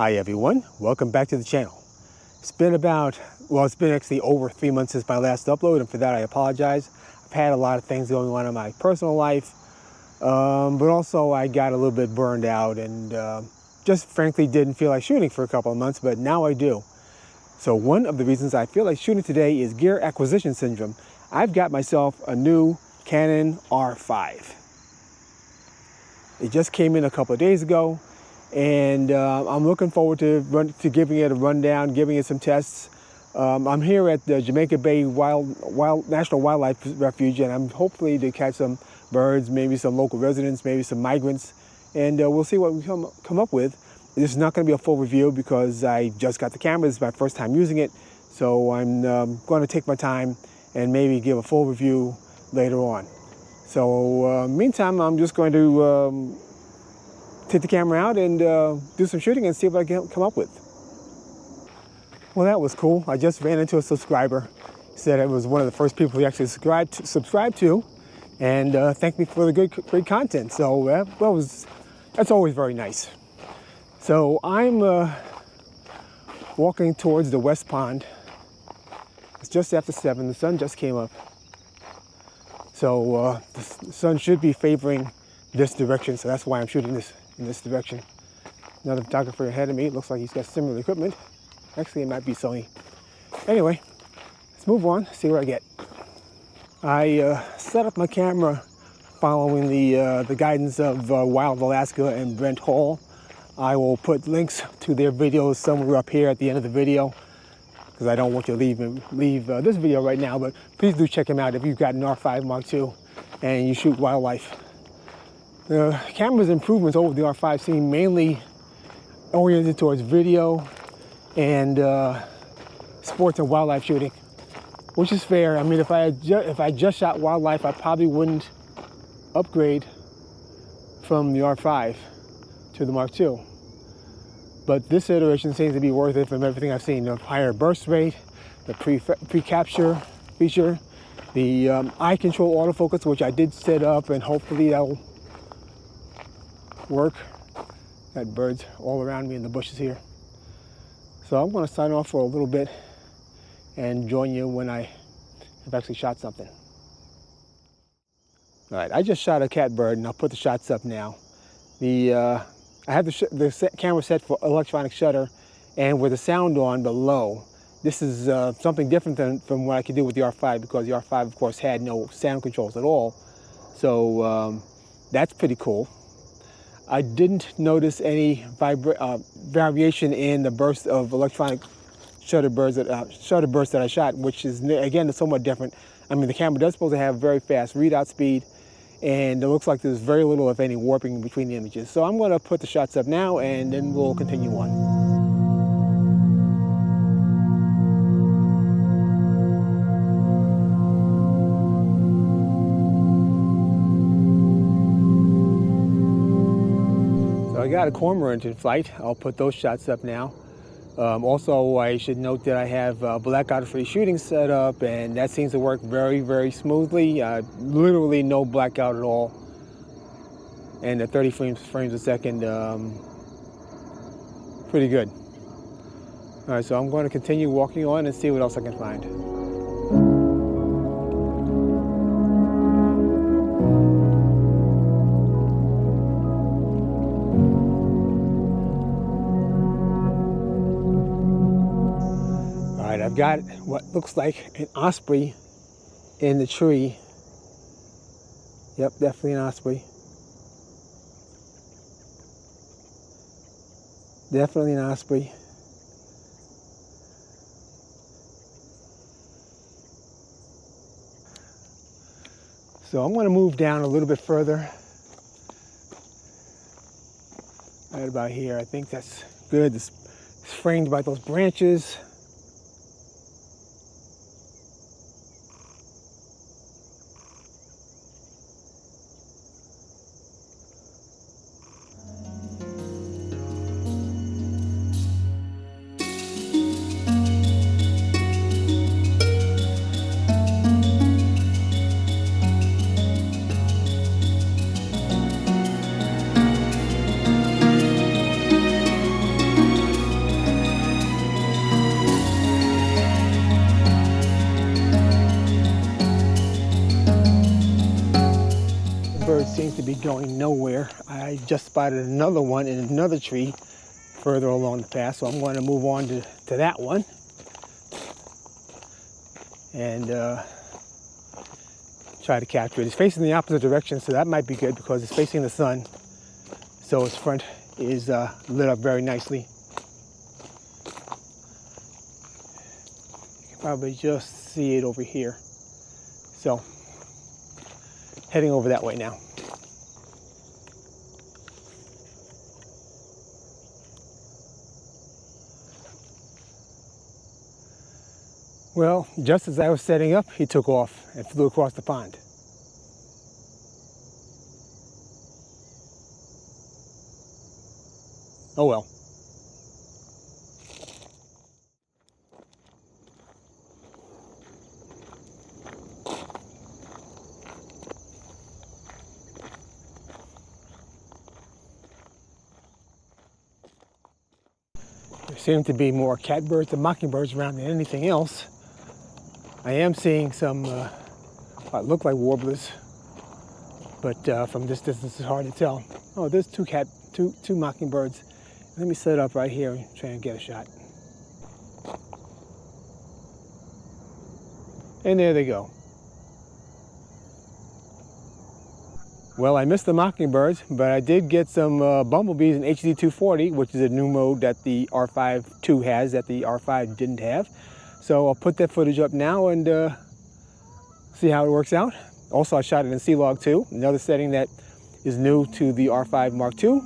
Hi everyone, welcome back to the channel. It's been actually over 3 months since my last upload, and for that I apologize. I've had a lot of things going on in my personal life, but also I got a little bit burned out and just frankly didn't feel like shooting for a couple of months, but now I do. So one of the reasons I feel like shooting today is gear acquisition syndrome. I've got myself a new Canon R5. It just came in a couple of days ago, and I'm looking forward to giving it a rundown, giving it some tests. I'm here at the Jamaica Bay National Wildlife Refuge, and I'm hopefully to catch some birds, maybe some local residents, maybe some migrants, and we'll see what we come up with. This is not going to be a full review because I just got the camera. This is my first time using it, so I'm going to take my time and maybe give a full review later on. So meantime, I'm just going to take the camera out and do some shooting and see what I can come up with. Well, that was cool. I just ran into a subscriber. He said it was one of the first people he actually subscribed to, and thanked me for the great content. So that's always very nice. So I'm walking towards the west pond. It's just after 7. The sun just came up. So the sun should be favoring this direction, so that's why I'm shooting this in this direction. Another photographer ahead of me. It looks like he's got similar equipment. Actually, it might be Sony. Anyway, let's move on, see what I get. I set up my camera following the guidance of Wild Alaska and Brent Hall. I will put links to their videos somewhere up here at the end of the video, because I don't want you to leave this video right now, but please do check them out if you've got an R5 Mark II and you shoot wildlife. The camera's improvements over the R5 seem mainly oriented towards video and sports and wildlife shooting, which is fair. I mean, if I just shot wildlife, I probably wouldn't upgrade from the R5 to the Mark II. But this iteration seems to be worth it from everything I've seen. The higher burst rate, the pre-capture feature, the eye control autofocus, which I did set up, and hopefully that'll work. Got birds all around me in the bushes here. So I'm going to sign off for a little bit and join you when I have actually shot something. All right, I just shot a catbird, and I'll put the shots up now. I have the camera set for electronic shutter and with the sound on below. This is something different from what I could do with the R5, because the R5, of course, had no sound controls at all. So that's pretty cool. I didn't notice any variation in the burst of electronic shutter burst that I shot, which is, again, somewhat different. I mean, the camera does supposed to have very fast readout speed, and it looks like there's very little, if any, warping between the images. So I'm going to put the shots up now, and then we'll continue on. I got a cormorant in flight. I'll put those shots up now. Also, I should note that I have blackout-free shooting set up, and that seems to work very, very smoothly. Literally no blackout at all. And at 30 frames a second, pretty good. All right, so I'm going to continue walking on and see what else I can find. I've got what looks like an osprey in the tree. Yep, definitely an osprey. Definitely an osprey. So I'm going to move down a little bit further. Right about here. I think that's good. It's framed by those branches. seems to be going nowhere. I just spotted another one in another tree further along the path, so I'm going to move on to that one and try to capture it. It's facing the opposite direction, so that might be good because it's facing the sun, so its front is lit up very nicely. You can probably just see it over here. So, heading over that way now. Well, just as I was setting up, he took off and flew across the pond. Oh well. There seem to be more catbirds and mockingbirds around than anything else. I am seeing some what look like warblers, but from this distance it's hard to tell. Oh, there's two mockingbirds. Let me set up right here and try and get a shot. And there they go. Well, I missed the mockingbirds, but I did get some bumblebees in HD 240, which is a new mode that the R5 II has that the R5 didn't have. So I'll put that footage up now and see how it works out. Also, I shot it in C-Log 2, another setting that is new to the R5 Mark II.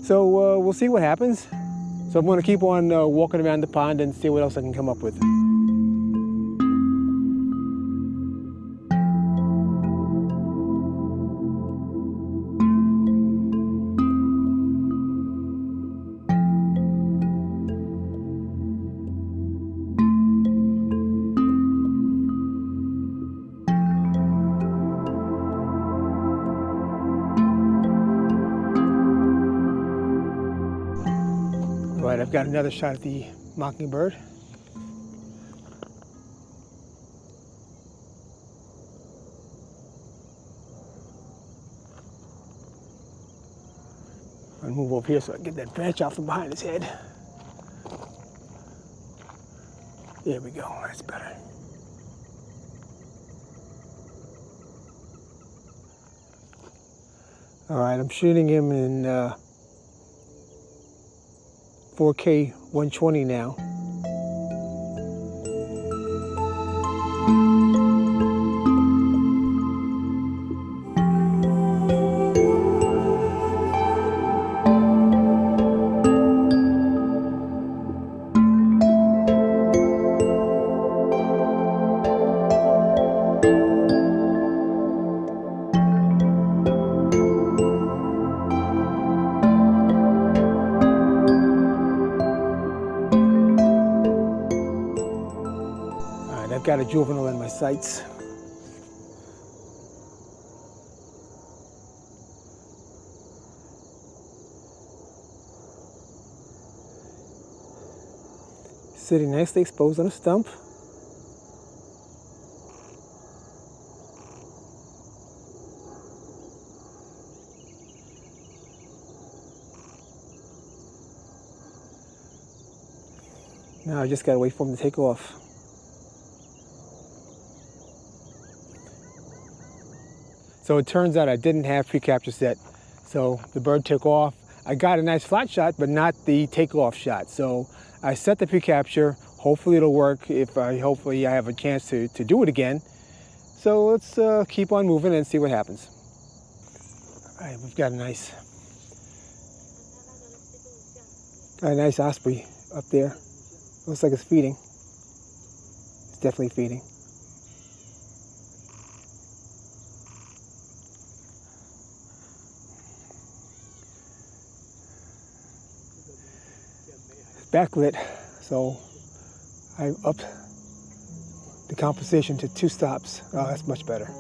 So we'll see what happens. So I'm going to keep on walking around the pond and see what else I can come up with. Right, I've got another shot at the mockingbird. I'll move over here so I can get that branch out from behind his head. There we go, that's better. All right, I'm shooting him in 4K 120 now. I've got a juvenile in my sights. Sitting nicely exposed on a stump. Now I just gotta wait for him to take off. So it turns out I didn't have pre-capture set. So the bird took off. I got a nice flat shot, but not the takeoff shot. So I set the pre-capture. Hopefully it'll work hopefully I have a chance to do it again. So let's keep on moving and see what happens. All right, we've got a nice osprey up there. Looks like it's feeding. It's definitely feeding. It's backlit, so I upped the composition to 2 stops. Oh, that's much better.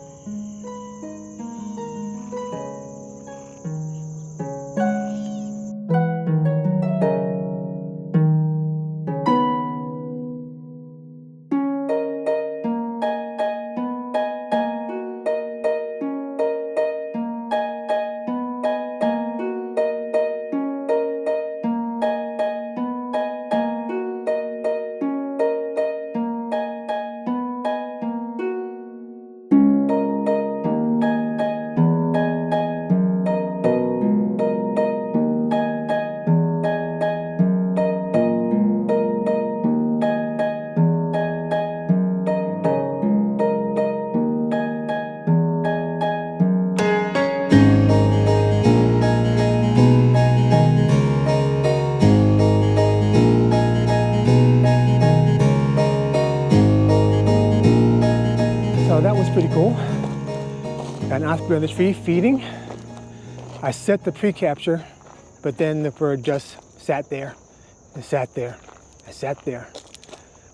cool. Got an osprey on the tree feeding. I set the pre-capture, but then the bird just sat there and sat there and sat there.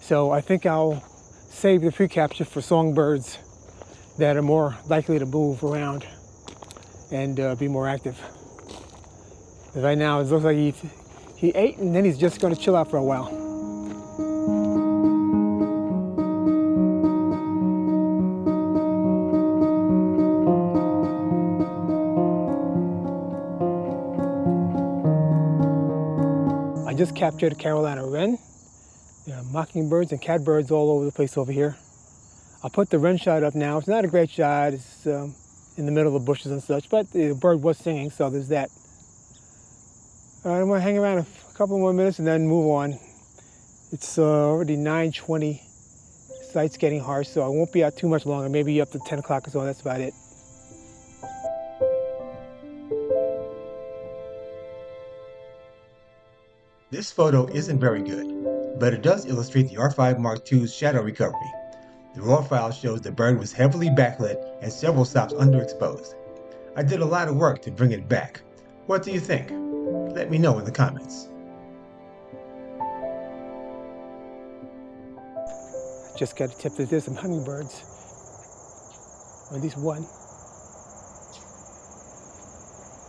So I think I'll save the pre-capture for songbirds that are more likely to move around and be more active. But right now it looks like he ate and then he's just going to chill out for a while. I just captured a Carolina wren. There are mockingbirds and catbirds all over the place over here. I'll put the wren shot up now. It's not a great shot. It's in the middle of the bushes and such, but the bird was singing, so there's that. All right, I'm gonna hang around a couple more minutes and then move on. It's already 9:20. The light's getting harsh, so I won't be out too much longer, maybe up to 10 o'clock or so. That's about it. This photo isn't very good, but it does illustrate the R5 Mark II's shadow recovery. The raw file shows the bird was heavily backlit and several stops underexposed. I did a lot of work to bring it back. What do you think? Let me know in the comments. I just got a tip that there's some hummingbirds, or at least one.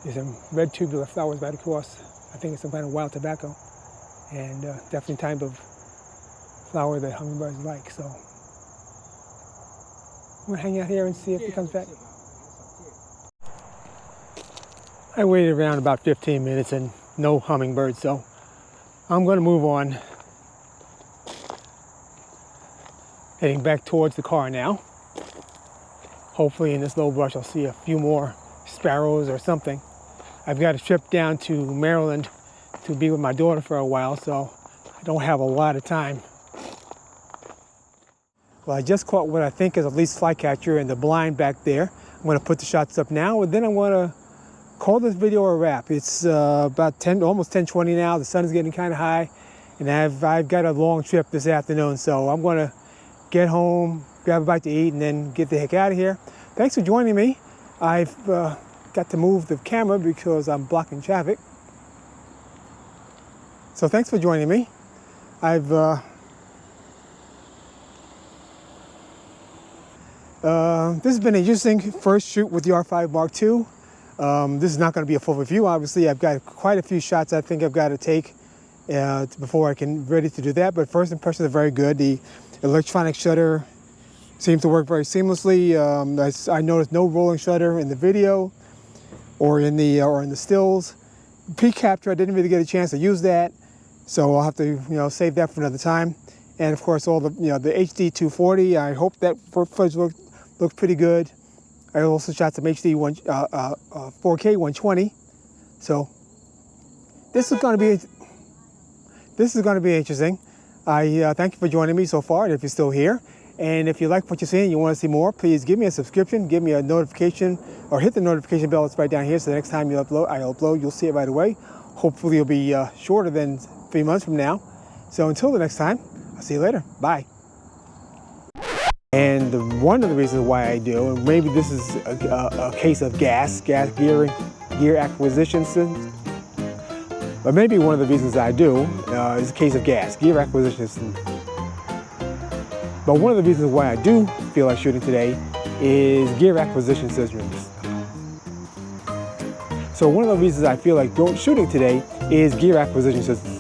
There's some red tubular flowers right across. I think it's some kind of wild tobacco, and definitely type of flower that hummingbirds like. So I'm gonna hang out here and see if he comes back. I waited around about 15 minutes and no hummingbirds, so I'm gonna move on. Heading back towards the car now. Hopefully in this low brush I'll see a few more sparrows or something. I've got a trip down to Maryland to be with my daughter for a while, so I don't have a lot of time. Well, I just caught what I think is a least flycatcher in the blind back there. I'm going to put the shots up now, and then I'm going to call this video a wrap. It's about almost 10:20 now. The sun is getting kind of high, and I've got a long trip this afternoon, so I'm going to get home, grab a bite to eat, and then get the heck out of here. Thanks for joining me. I've got to move the camera because I'm blocking traffic. So thanks for joining me. This has been an interesting first shoot with the R5 Mark II. This is not going to be a full review, obviously. I've got quite a few shots I think I've got to take before I can ready to do that. But first impressions are very good. The electronic shutter seems to work very seamlessly. I noticed no rolling shutter in the video or in the stills. Pre-capture, I didn't really get a chance to use that, so I'll have to save that for another time. And of course, all the the HD 240. I hope that footage looks pretty good. I also shot some HD 4K 120. So this is going to be interesting. I thank you for joining me so far, if you're still here. And if you like what you're seeing and you want to see more, please give me a subscription, give me a notification, or hit the notification bell. It's right down here, so the next time I upload, you'll see it right away. Hopefully it'll be shorter than 3 months from now. So until the next time, I'll see you later. Bye. And one of the reasons why I do, and maybe this is a case of gas gear acquisition systems, but maybe one of the reasons I do is a case of gear acquisition systems. But one of the reasons why I do feel like shooting today is gear acquisition systems. So one of the reasons I feel like shooting today is gear acquisition systems.